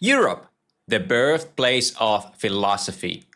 Europe, the birthplace of philosophy,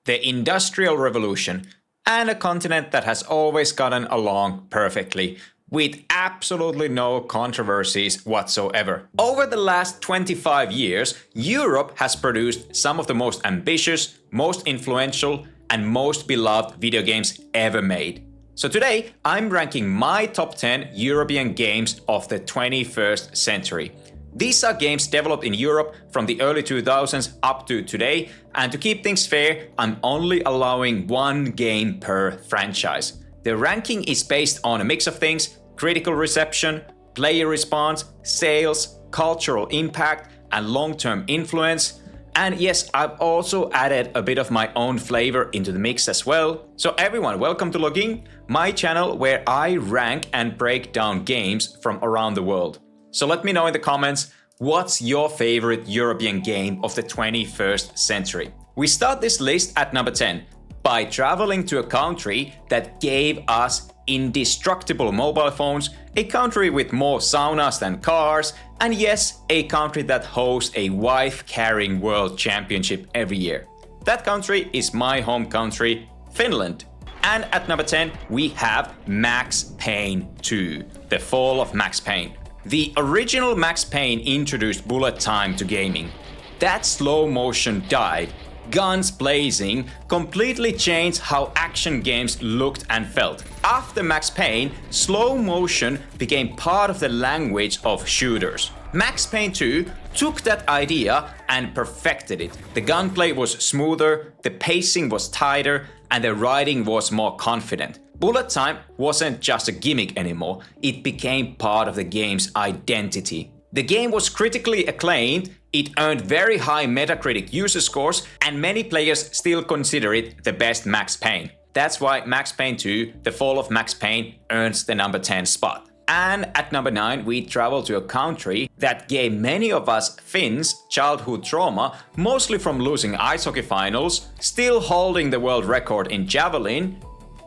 the Industrial Revolution, and a continent that has always gotten along perfectly, with absolutely no controversies whatsoever. Over the last 25 years, Europe has produced some of the most ambitious, most influential, and most beloved video games ever made. So today, I'm ranking my top 10 European games of the 21st century. These are games developed in Europe from the early 2000s up to today, and to keep things fair, I'm only allowing one game per franchise. The ranking is based on a mix of things: critical reception, player response, sales, cultural impact, and long-term influence. And yes, I've also added a bit of my own flavor into the mix as well. So everyone, welcome to Logging, my channel where I rank and break down games from around the world. So let me know in the comments, what's your favorite European game of the 21st century? We start this list at number 10 by traveling to a country that gave us indestructible mobile phones, a country with more saunas than cars, and yes, a country that hosts a wife-carrying world championship every year. That country is my home country, Finland. And at number 10, we have Max Payne 2, The Fall of Max Payne. The original Max Payne introduced bullet time to gaming. That slow motion died, guns blazing, completely changed how action games looked and felt. After Max Payne, slow motion became part of the language of shooters. Max Payne 2 took that idea and perfected it. The gunplay was smoother, the pacing was tighter, and the writing was more confident. Bullet time wasn't just a gimmick anymore, it became part of the game's identity. The game was critically acclaimed, it earned very high Metacritic user scores, and many players still consider it the best Max Payne. That's why Max Payne 2, The Fall of Max Payne, earns the number 10 spot. And at number 9, we travel to a country that gave many of us Finns childhood trauma, mostly from losing ice hockey finals, still holding the world record in javelin,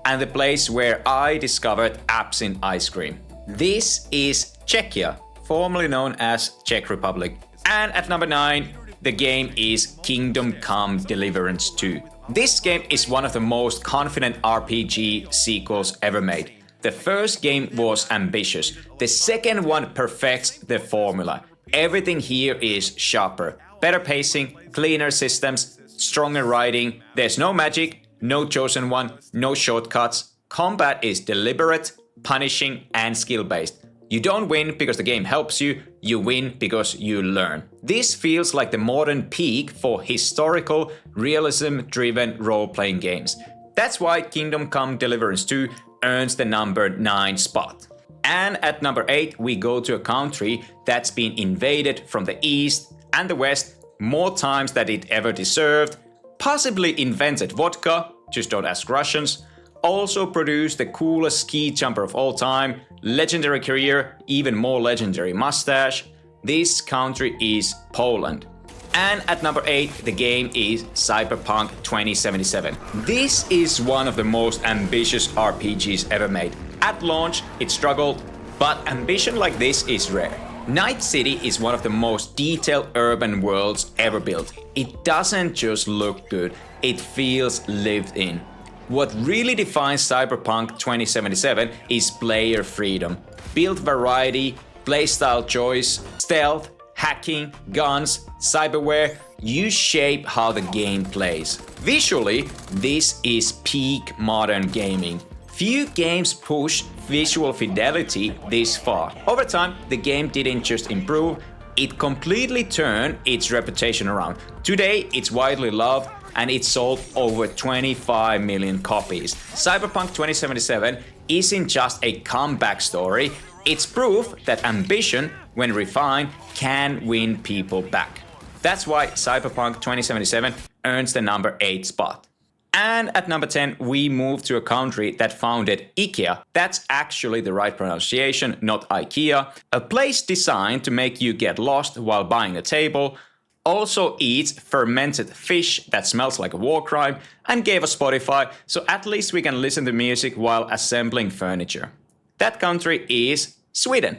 and the place where I discovered absinthe ice cream. This is Czechia, formerly known as Czech Republic. And at number 9, the game is Kingdom Come: Deliverance II. This game is one of the most confident RPG sequels ever made. The first game was ambitious. The second one perfects the formula. Everything here is sharper. Better pacing, cleaner systems, stronger writing. There's no magic, no chosen one, no shortcuts. Combat is deliberate, punishing, and skill-based. You don't win because the game helps you, you win because you learn. This feels like the modern peak for historical, realism-driven role-playing games. That's why Kingdom Come: Deliverance 2 earns the number 9 spot. And at number 8, we go to a country that's been invaded from the east and the west more times than it ever deserved, possibly invented vodka, just don't ask Russians, also produced the coolest ski jumper of all time, legendary career, even more legendary mustache. This country is Poland. And at number 8, the game is Cyberpunk 2077. This is one of the most ambitious RPGs ever made. At launch, it struggled, but ambition like this is rare. Night City is one of the most detailed urban worlds ever built. It doesn't just look good, it feels lived in. What really defines Cyberpunk 2077 is player freedom. Build variety, playstyle choice, stealth, hacking, guns, cyberware, you shape how the game plays. Visually, this is peak modern gaming. Few games push visual fidelity this far. Over time, the game didn't just improve, it completely turned its reputation around. Today, it's widely loved and it sold over 25 million copies. Cyberpunk 2077 isn't just a comeback story, it's proof that ambition, when refined, can win people back. That's why Cyberpunk 2077 earns the number 8 spot. And at number 10, we move to a country that founded IKEA. That's actually the right pronunciation, not IKEA. A place designed to make you get lost while buying a table, also eats fermented fish that smells like a war crime, and gave us Spotify, so at least we can listen to music while assembling furniture. That country is Sweden.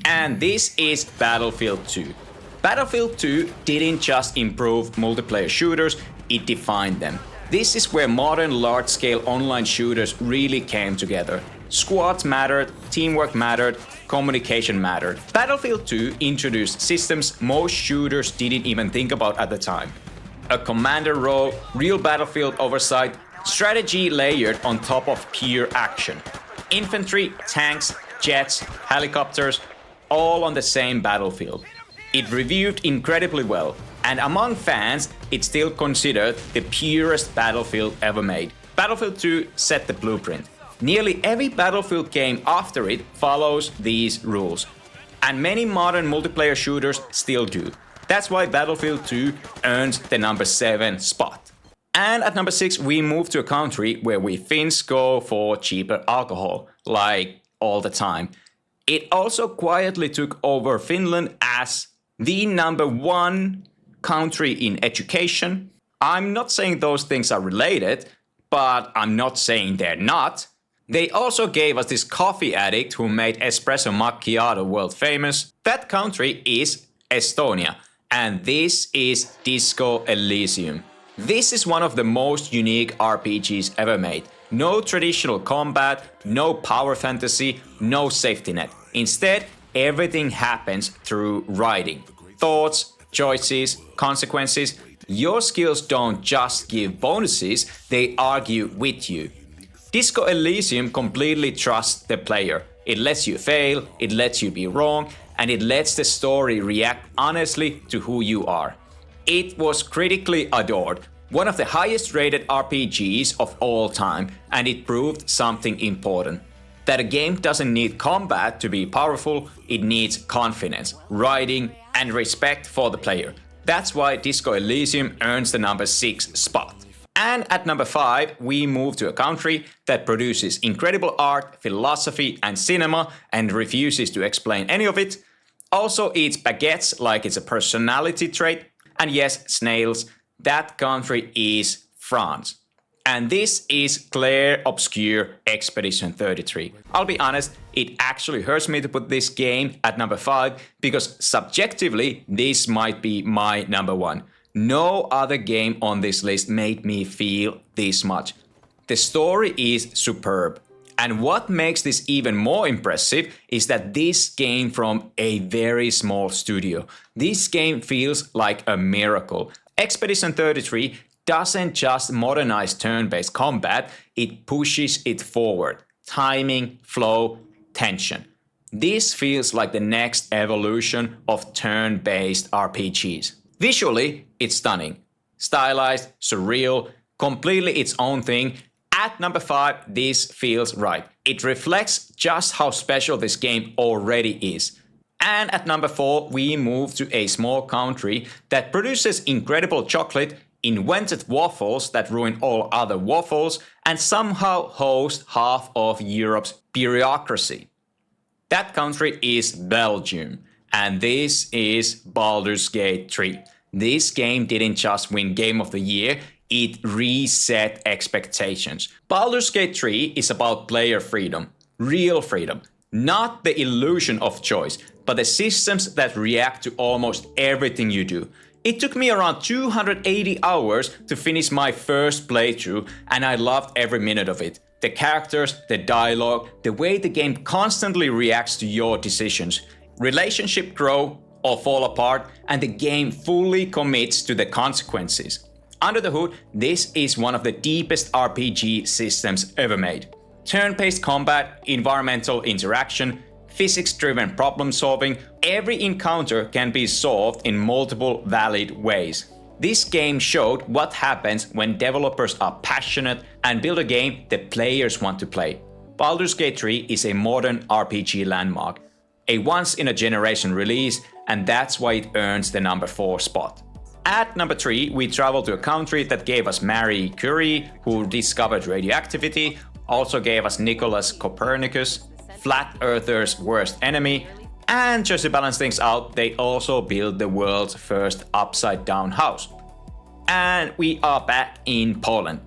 And this is Battlefield 2. Battlefield 2 didn't just improve multiplayer shooters, it defined them. This is where modern large-scale online shooters really came together. Squads mattered, teamwork mattered, communication mattered. Battlefield 2 introduced systems most shooters didn't even think about at the time. A commander role, real battlefield oversight, strategy layered on top of pure action. Infantry, tanks, jets, helicopters, all on the same battlefield. It reviewed incredibly well, and among fans, it's still considered the purest Battlefield ever made. Battlefield 2 set the blueprint. Nearly every Battlefield game after it follows these rules, and many modern multiplayer shooters still do. That's why Battlefield 2 earned the number 7 spot. And at number 6, we move to a country where we Finns go for cheaper alcohol, like all the time. It also quietly took over Finland as the number 1 country in education. I'm not saying those things are related, but I'm not saying they're not. They also gave us this coffee addict who made espresso macchiato world famous. That country is Estonia, and this is Disco Elysium. This is one of the most unique RPGs ever made. No traditional combat, no power fantasy, no safety net. Instead, everything happens through writing. Thoughts, choices, consequences. Your skills don't just give bonuses, they argue with you. Disco Elysium completely trusts the player. It lets you fail, it lets you be wrong, and it lets the story react honestly to who you are. It was critically adored, one of the highest rated RPGs of all time, and it proved something important. That a game doesn't need combat to be powerful, it needs confidence, writing, and respect for the player. That's why Disco Elysium earns the number 6 spot. And at number 5, we move to a country that produces incredible art, philosophy, and cinema and refuses to explain any of it. Also eats baguettes like it's a personality trait. And yes, snails. That country is France. And this is Clair Obscur Expedition 33. I'll be honest, it actually hurts me to put this game at number 5 because subjectively, this might be my number 1. No other game on this list made me feel this much. The story is superb. And what makes this even more impressive is that this came from a very small studio. This game feels like a miracle. Expedition 33 doesn't just modernize turn-based combat, it pushes it forward. Timing, flow, tension. This feels like the next evolution of turn-based RPGs. Visually, it's stunning. Stylized, surreal, completely its own thing. At number 5, this feels right. It reflects just how special this game already is. And at number 4, we move to a small country that produces incredible chocolate, invented waffles that ruin all other waffles, and somehow host half of Europe's bureaucracy. That country is Belgium, and this is Baldur's Gate 3. This game didn't just win Game of the Year, it reset expectations. Baldur's Gate 3 is about player freedom, real freedom, not the illusion of choice, but the systems that react to almost everything you do. It took me around 280 hours to finish my first playthrough, and I loved every minute of it. The characters, the dialogue, the way the game constantly reacts to your decisions. Relationships grow or fall apart, and the game fully commits to the consequences. Under the hood, this is one of the deepest RPG systems ever made. Turn-based combat, environmental interaction, physics-driven problem solving, every encounter can be solved in multiple valid ways. This game showed what happens when developers are passionate and build a game that players want to play. Baldur's Gate 3 is a modern RPG landmark, a once-in-a-generation release, and that's why it earns the number 4 spot. At number 3, we travel to a country that gave us Marie Curie, who discovered radioactivity, also gave us Nicholas Copernicus, Flat Earthers' worst enemy, and just to balance things out, they also built the world's first upside-down house. And we are back in Poland.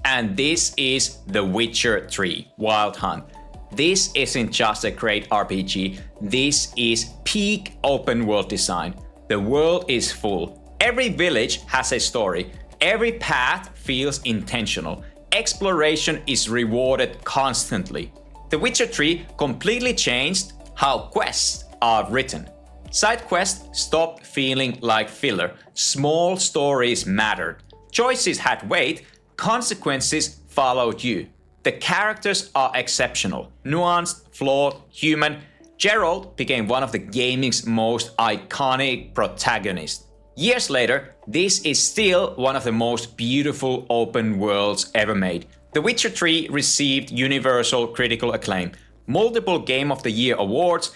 And this is The Witcher 3 Wild Hunt. This isn't just a great RPG, this is peak open world design. The world is full. Every village has a story. Every path feels intentional. Exploration is rewarded constantly. The Witcher 3 completely changed how quests are written. Side quests stopped feeling like filler. Small stories mattered. Choices had weight. Consequences followed you. The characters are exceptional, nuanced, flawed, human. Geralt became one of the gaming's most iconic protagonists. Years later, this is still one of the most beautiful open worlds ever made. The Witcher 3 received universal critical acclaim, multiple Game of the Year awards,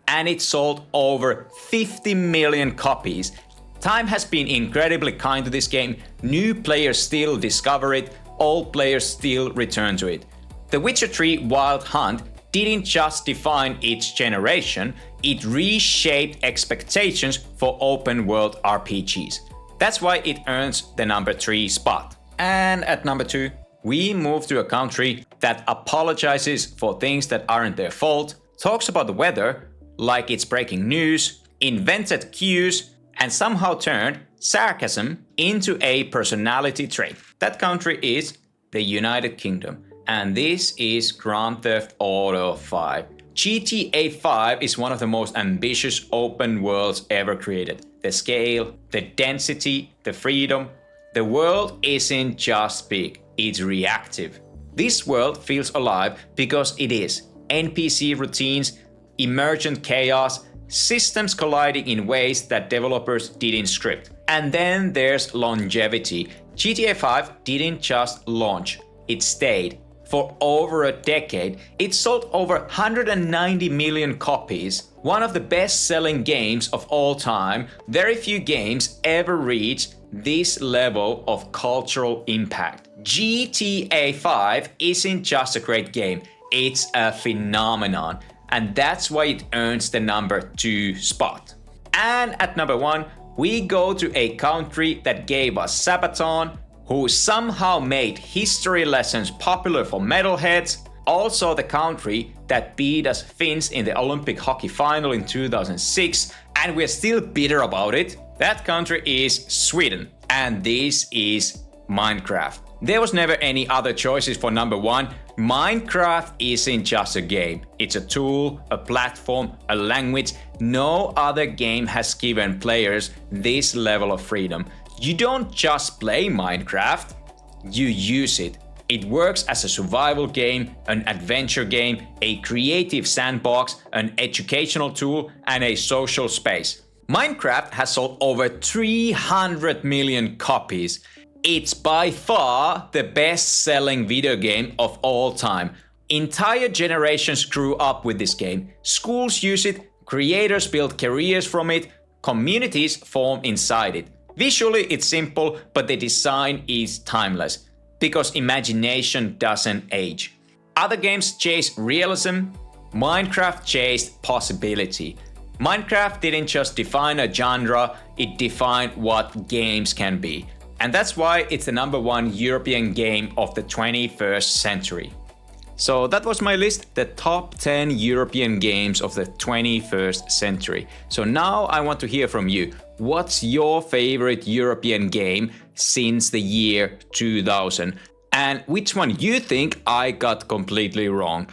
and it sold over 50 million copies. Time has been incredibly kind to this game. New players still discover it, old players still return to it. The Witcher 3 Wild Hunt didn't just define its generation, it reshaped expectations for open world RPGs. That's why it earns the number 3 spot. And at number 2, we move to a country that apologizes for things that aren't their fault, talks about the weather like it's breaking news, invented cues, and somehow turned sarcasm into a personality trait. That country is the United Kingdom, and this is Grand Theft Auto 5. GTA 5 is one of the most ambitious open worlds ever created. The scale, the density, the freedom. The world isn't just big, it's reactive. This world feels alive because it is. NPC routines, emergent chaos, systems colliding in ways that developers didn't script. And then there's longevity. GTA 5 didn't just launch, it stayed. For over a decade, it sold over 190 million copies. One of the best-selling games of all time. Very few games ever reached this level of cultural impact. GTA 5 isn't just a great game, it's a phenomenon. And that's why it earns the number 2 spot. And at number 1, we go to a country that gave us Sabaton, who somehow made history lessons popular for metalheads. Also the country that beat us Finns in the Olympic hockey final in 2006, and we're still bitter about it. That country is Sweden, and this is Minecraft. There was never any other choices for number 1. Minecraft isn't just a game. It's a tool, a platform, a language. No other game has given players this level of freedom. You don't just play Minecraft, you use it. It works as a survival game, an adventure game, a creative sandbox, an educational tool, and a social space. Minecraft has sold over 300 million copies. It's by far the best-selling video game of all time. Entire generations grew up with this game. Schools use it, creators build careers from it, communities form inside it. Visually, it's simple, but the design is timeless, because imagination doesn't age. Other games chase realism. Minecraft chased possibility. Minecraft didn't just define a genre, it defined what games can be. And that's why it's the number 1 European game of the 21st century. So that was my list, the top 10 European games of the 21st century. So now I want to hear from you. What's your favorite European game since the year 2000? And which one you think I got completely wrong?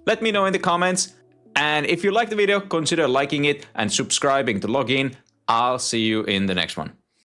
Let me know in the comments. And if you like the video, consider liking it and subscribing to log in. I'll see you in the next one.